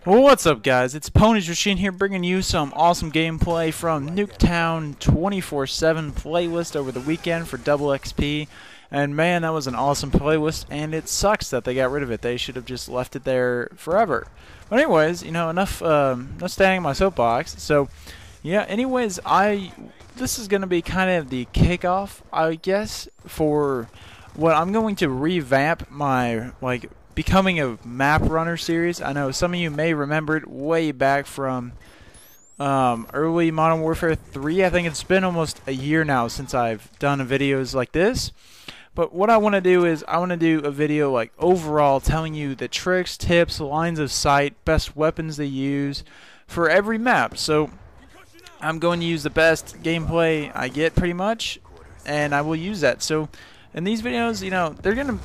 Well, what's up, guys? It's iPownageMachine here, bringing you some awesome gameplay from Nuketown 24/7 playlist over the weekend for double XP. And man, that was an awesome playlist, and it sucks that they got rid of it. They should have just left it there forever. But anyways, you know, enough standing on my soapbox. So, yeah. Anyways, this is gonna be kind of the kickoff, I guess, for what I'm going to revamp my becoming a map runner series. I know some of you may remember it way back from early Modern Warfare 3. I think it's been almost a year now since I've done videos like this. But what I want to do is I want to do a video like overall telling you the tricks, tips, lines of sight, best weapons to use for every map. So I'm going to use the best gameplay I get pretty much, and I will use that. So in these videos, you know,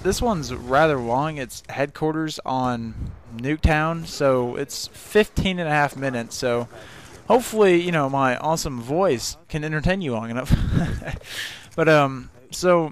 this one's rather long. It's headquarters on Nuketown, so it's 15.5 minutes. So hopefully, you know, my awesome voice can entertain you long enough. But so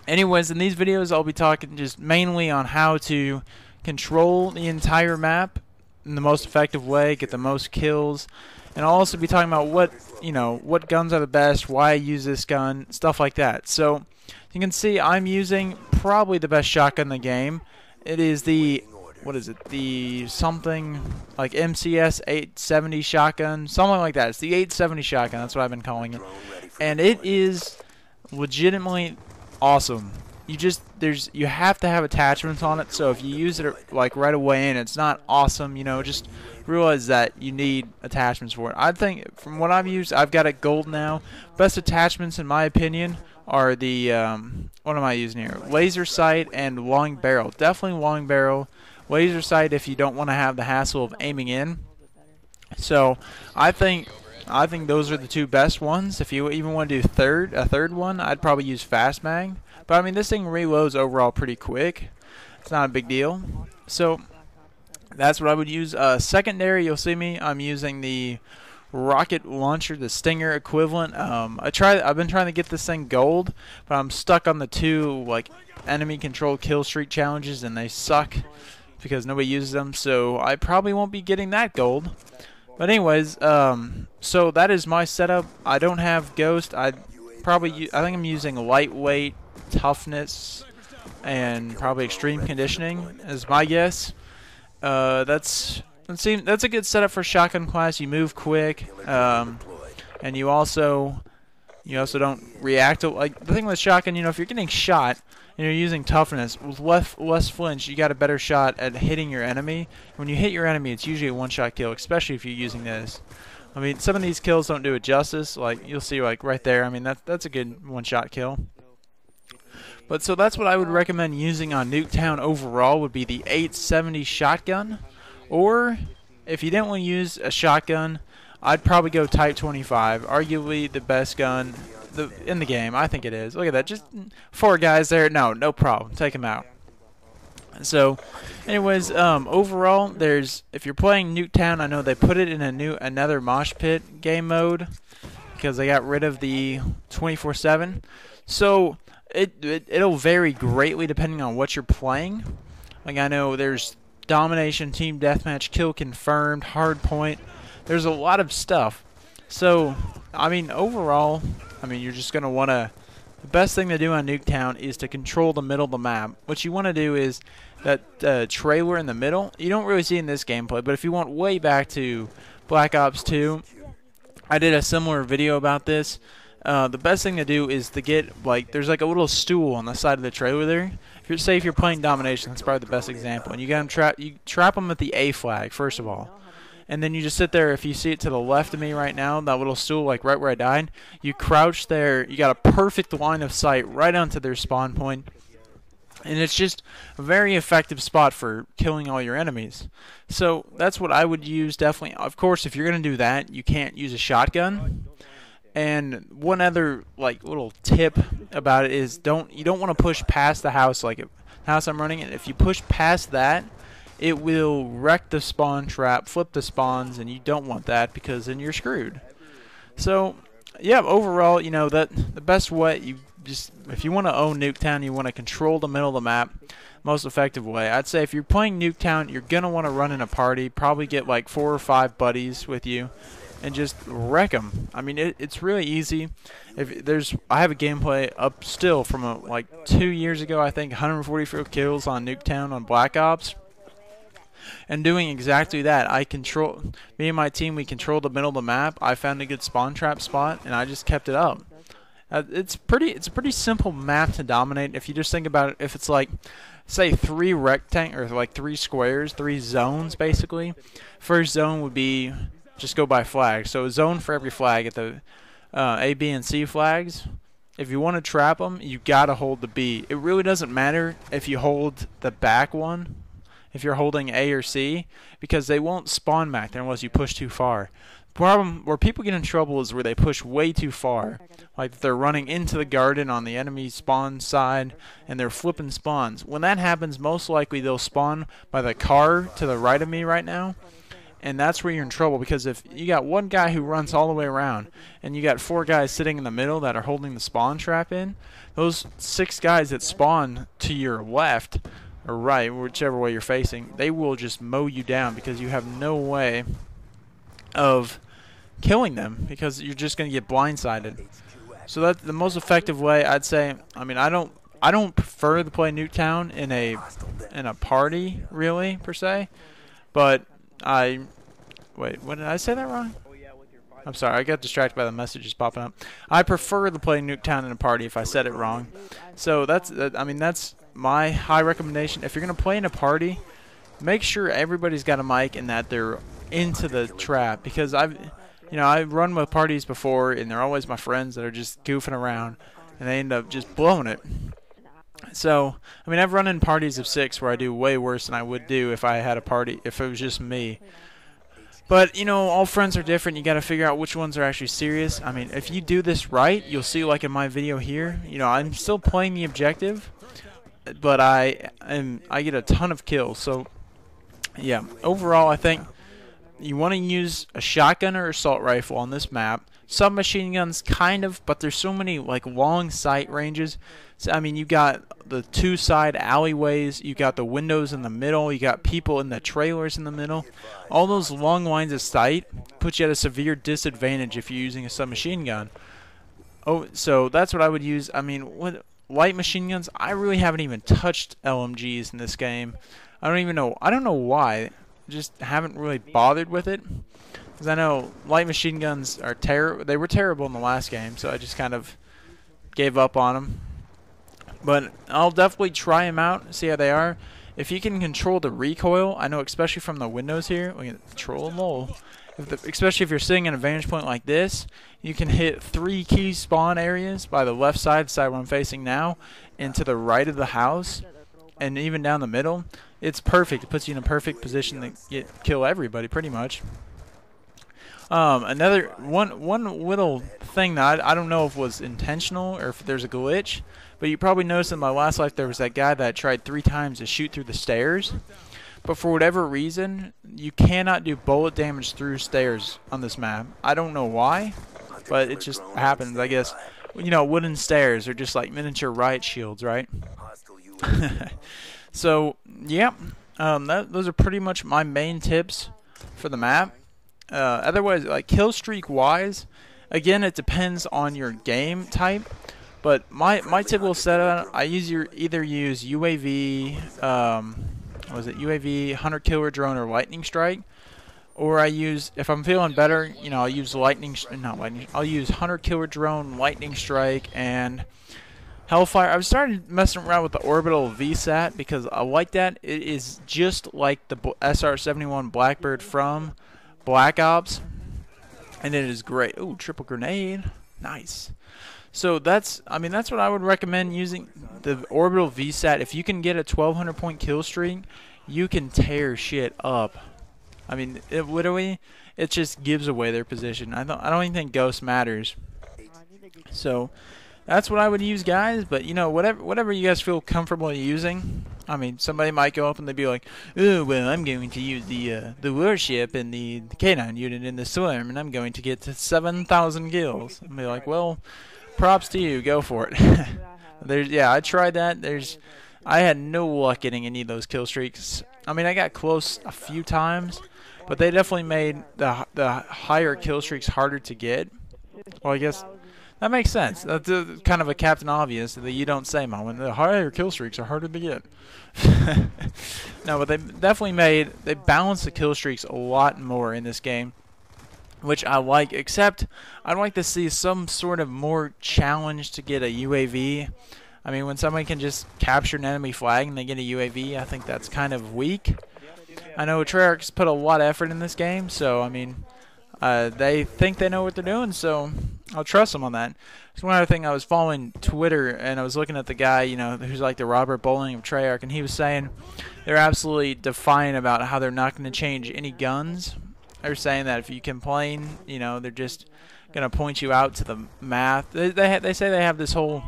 anyways, in these videos I'll be talking just mainly on how to control the entire map in the most effective way, get the most kills, and I'll also be talking about what guns are the best, why I use this gun, stuff like that. So you can see I'm using probably the best shotgun in the game. It is the, what is it, the something like MCS 870 shotgun, something like that. It's the 870 shotgun, that's what I've been calling it. And it is legitimately awesome. You have to have attachments on it, so if you use it like right away and it's not awesome, you know, just realize that you need attachments for it. I think from what I've used, I've got it gold now. Best attachments in my opinion are the what am I using here? Laser sight and long barrel. Definitely long barrel. Laser sight if you don't want to have the hassle of aiming in. So I think those are the two best ones. If you even want to do a third one, I'd probably use fast mag. But I mean, this thing reloads overall pretty quick. It's not a big deal. So that's what I would use. Secondary, you'll see me. I'm using the rocket launcher, the Stinger equivalent. I've been trying to get this thing gold, but I'm stuck on the two enemy controlled Killstreak challenges, and they suck because nobody uses them. So I probably won't be getting that gold. But anyways, so that is my setup. I don't have Ghost. I think I'm using lightweight, toughness, and probably extreme conditioning as my guess. That's a good setup for shotgun class. You move quick, and you also don't react to, like, the thing with shotgun. You know, if you're getting shot and you're using toughness with less flinch, you got a better shot at hitting your enemy. When you hit your enemy, it's usually a one-shot kill, especially if you're using this. I mean, some of these kills don't do it justice. Like you'll see, like right there. I mean, that's a good one-shot kill. But so that's what I would recommend using on Nuketown overall, would be the 870 shotgun. Or if you didn't want to use a shotgun, I'd probably go Type 25. Arguably the best gun in the game. I think it is. Look at that. Just 4 guys there. No problem. Take them out. So, anyways, overall, if you're playing Nuketown, I know they put it in another mosh pit game mode because they got rid of the 24/7. So it'll vary greatly depending on what you're playing. Like, I know there's domination, team deathmatch, kill confirmed, hard point. There's a lot of stuff. So, I mean, overall, I mean, you're just going to want to, the best thing to do on Nuketown is to control the middle of the map. What you want to do is that trailer in the middle, you don't really see in this gameplay, but if you want way back to Black Ops 2, I did a similar video about this. The best thing to do is to get, there's like a little stool on the side of the trailer there. If you're playing domination, that's probably the best example. And you trap them at the A flag first of all, and then you just sit there. If you see it to the left of me right now, that little stool, like right where I died, you crouch there. You got a perfect line of sight right onto their spawn point, and it's just a very effective spot for killing all your enemies. So that's what I would use, definitely. Of course, if you're gonna do that, you can't use a shotgun. And one other little tip about it is you don't want to push past the house, like the house I'm running in. If you push past that, it will wreck the spawn trap, flip the spawns, and you don't want that because then you're screwed. So yeah, overall, you know, that the best way, you just if you want to own Nuketown, you want to control the middle of the map most effective way. I'd say if you're playing Nuketown, you're gonna want to run in a party, probably get like 4 or 5 buddies with you, and just wreck them. I mean, it's really easy. I have a gameplay up still from like 2 years ago, I think, 144 kills on Nuketown on Black Ops. And doing exactly that, me and my team, we controlled the middle of the map. I found a good spawn trap spot, and I just kept it up. It's a pretty simple map to dominate if you just think about it. If it's like, say, 3 rectangles, or like 3 squares, 3 zones basically. First zone would be just go by flag. So a zone for every flag at the A, B, and C flags. If you want to trap them, you gotta hold the B. It really doesn't matter if you hold the back one, if you're holding A or C, because they won't spawn back there unless you push too far. The problem where people get in trouble is where they push way too far. Like they're running into the garden on the enemy spawn side and they're flipping spawns. When that happens, most likely they'll spawn by the car to the right of me right now. And that's where you're in trouble, because if you got one guy who runs all the way around and you got 4 guys sitting in the middle that are holding the spawn trap in, those 6 guys that spawn to your left or right, whichever way you're facing, they will just mow you down because you have no way of killing them because you're just going to get blindsided. So that's the most effective way, I'd say. I mean, I don't prefer to play Nuketown in a party really per se, but wait, what did I say that wrong? I'm sorry, I got distracted by the messages popping up. I prefer to play Nuketown in a party if I said it wrong. So that's my high recommendation. If you're going to play in a party, make sure everybody's got a mic and that they're into the trap, because I've run with parties before and they're always my friends that are just goofing around and they end up just blowing it. So, I mean, I've run in parties of 6 where I do way worse than I would do if I had a party, if it was just me. But, you know, all friends are different. You got to figure out which ones are actually serious. I mean, if you do this right, you'll see, like in my video here, you know, I'm still playing the objective, but I get a ton of kills. So, yeah, overall, I think you want to use a shotgun or assault rifle on this map. Submachine guns, kind of, but there's so many like long sight ranges. So, I mean, you got the 2 side alleyways, you got the windows in the middle, you got people in the trailers in the middle. All those long lines of sight put you at a severe disadvantage if you're using a submachine gun. Oh, so that's what I would use. I mean, what light machine guns? I really haven't even touched LMGs in this game. I don't know why. Just haven't really bothered with it. Because I know light machine guns are they were terrible in the last game, so I just kind of gave up on them. But I'll definitely try them out, see how they are. If you can control the recoil, I know especially from the windows here, we can control them low. Especially if you're sitting in a vantage point like this, you can hit 3 key spawn areas by the left side, the side where I'm facing now, and to the right of the house, and even down the middle. It's perfect. It puts you in a perfect position to kill everybody, pretty much. Another one little thing that I don't know if was intentional or if there's a glitch, but you probably noticed in my last life there was that guy that tried 3 times to shoot through the stairs, but for whatever reason you cannot do bullet damage through stairs on this map. I don't know why, but it just happens. I guess, you know, wooden stairs are just like miniature riot shields, right? So yeah, those are pretty much my main tips for the map. Otherwise, like Killstreak wise, again, it depends on your game type. But my typical setup, I either use UAV, UAV, hunter killer drone, or lightning strike, or I use, if I'm feeling better, you know, I'll use I'll use hunter killer drone, lightning strike, and Hellfire. I've started messing around with the orbital VSAT because I like that. It is just like the SR-71 Blackbird from Black Ops, and it is great. Ooh, triple grenade, nice. So that's what I would recommend, using the orbital VSAT. If you can get a 1200 point kill streak, you can tear shit up. I mean, it just gives away their position. I don't even think Ghost matters. So that's what I would use, guys. But you know, whatever you guys feel comfortable using. I mean, somebody might go up and they'd be like, "Oh, well, I'm going to use the warship and the K9 unit in the swarm, and I'm going to get to 7,000 kills." And be like, "Well, props to you. Go for it. Yeah, I tried that. I had no luck getting any of those kill streaks. I mean, I got close a few times, but they definitely made the higher kill streaks harder to get. Well, I guess that makes sense. That's kind of a Captain Obvious that you don't say, Mom. The higher kill streaks are harder to get. No, but they definitely they balanced the kill streaks a lot more in this game, which I like, except I'd like to see some sort of more challenge to get a UAV. I mean, when somebody can just capture an enemy flag and they get a UAV, I think that's kind of weak. I know Treyarch's put a lot of effort in this game, so, I mean, they think they know what they're doing, so I'll trust them on that. So one other thing, I was following Twitter, and I was looking at the guy, you know, who's like the Robert Bowling of Treyarch, and he was saying they're absolutely defiant about how they're not going to change any guns. They're saying that if you complain, you know, they're just going to point you out to the math. They say they have this whole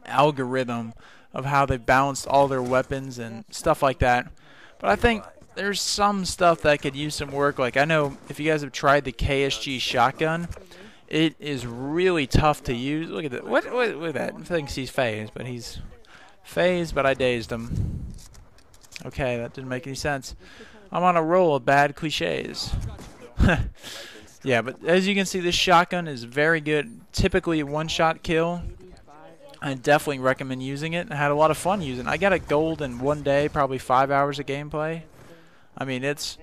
algorithm of how they balanced all their weapons and stuff like that. But I think there's some stuff that could use some work. Like, I know if you guys have tried the KSG shotgun, it is really tough to use. Look at that. Look at that. I think he's phased, but he's phased, but I dazed him. Okay, that didn't make any sense. I'm on a roll of bad cliches. Yeah, but as you can see, this shotgun is very good. Typically a one-shot kill. I definitely recommend using it. I had a lot of fun using it. I got a gold in one day, probably 5 hours of gameplay. I mean, it's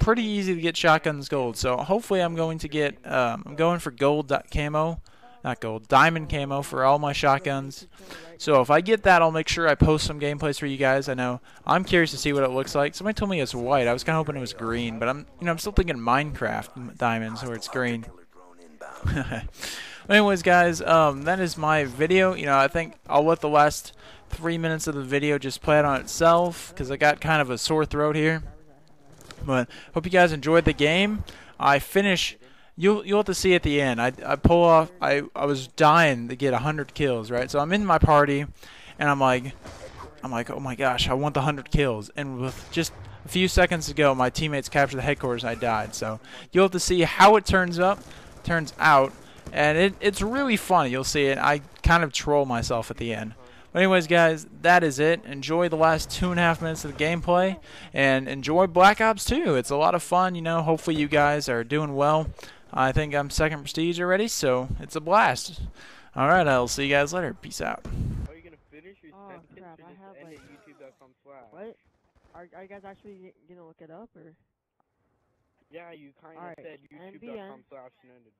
pretty easy to get shotguns gold. So hopefully I'm going to get I'm going for gold camo, not gold, diamond camo for all my shotguns. So if I get that, I'll make sure I post some gameplays for you guys. I know I'm curious to see what it looks like. Somebody told me it's white. I was kind of hoping it was green, but I'm still thinking Minecraft diamonds where it's green. Anyways, guys, that is my video. You know, I think I'll let the last 3 minutes of the video just play it on itself because I got kind of a sore throat here. But hope you guys enjoyed the game. I finish. You'll have to see at the end. I pull off. I was dying to get 100 kills, right? So I'm in my party, and I'm like, oh my gosh, I want the 100 kills. And with just a few seconds to go, my teammates captured the headquarters, and I died. So you'll have to see how it turns out. And it's really funny. You'll see it. I kind of troll myself at the end. But anyways, guys, that is it. Enjoy the last 2.5 minutes of the gameplay. And enjoy Black Ops 2. It's a lot of fun, you know. Hopefully you guys are doing well. I think I'm 2nd prestige already, so it's a blast. Alright, I'll see you guys later. Peace out. Are you going to finish your sentence or just end at youtube.com/? What? Are you guys actually going to look it up, or? Yeah, you kind of said youtube.com/ ended.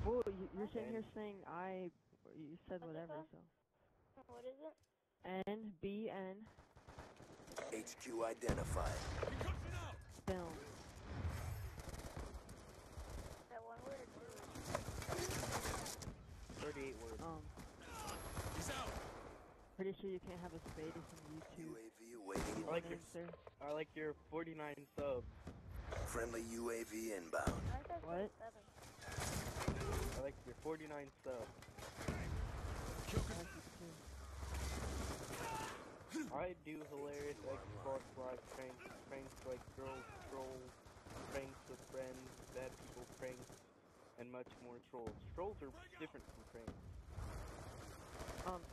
Well, you're sitting here saying you said whatever, so. What is it? NBN. HQ identified. Film. That one word or two? 38 words. Pretty sure you can't have a space in YouTube. UAV awaiting. I like your 49 subs. Friendly UAV inbound. What? I like your 49 subs. I do hilarious Xbox Live pranks like girls troll, pranks with friends, bad people pranks, and much more trolls. Trolls are different from pranks.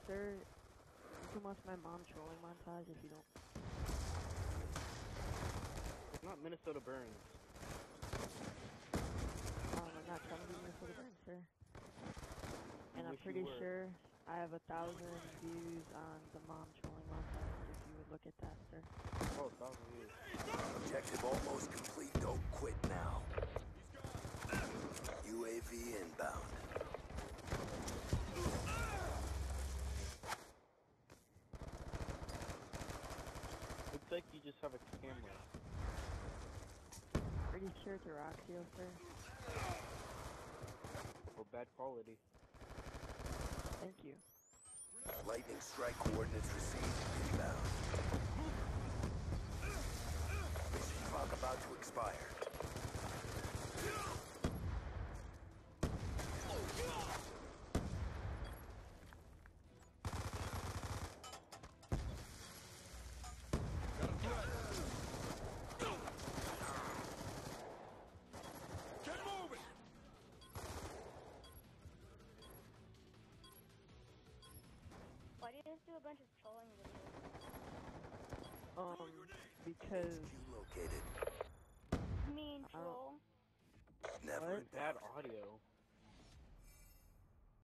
Sir, you can watch my mom trolling montage if you don't. It's not Minnesota Burns. I'm not trying to be Minnesota Burns, sir. And I'm pretty sure I have 1,000 views on the mom trolling montage, if you would look at that, sir. Oh, 1,000 views. Objective almost complete. Don't quit now. UAV inbound. Looks like you just have a camera. Pretty sure it's a Roxio, sir. Or bad quality. Thank you. Lightning strike coordinates received. Inbound. Mission clock about to expire. Because HQ located. Mean troll. Never What? Bad audio.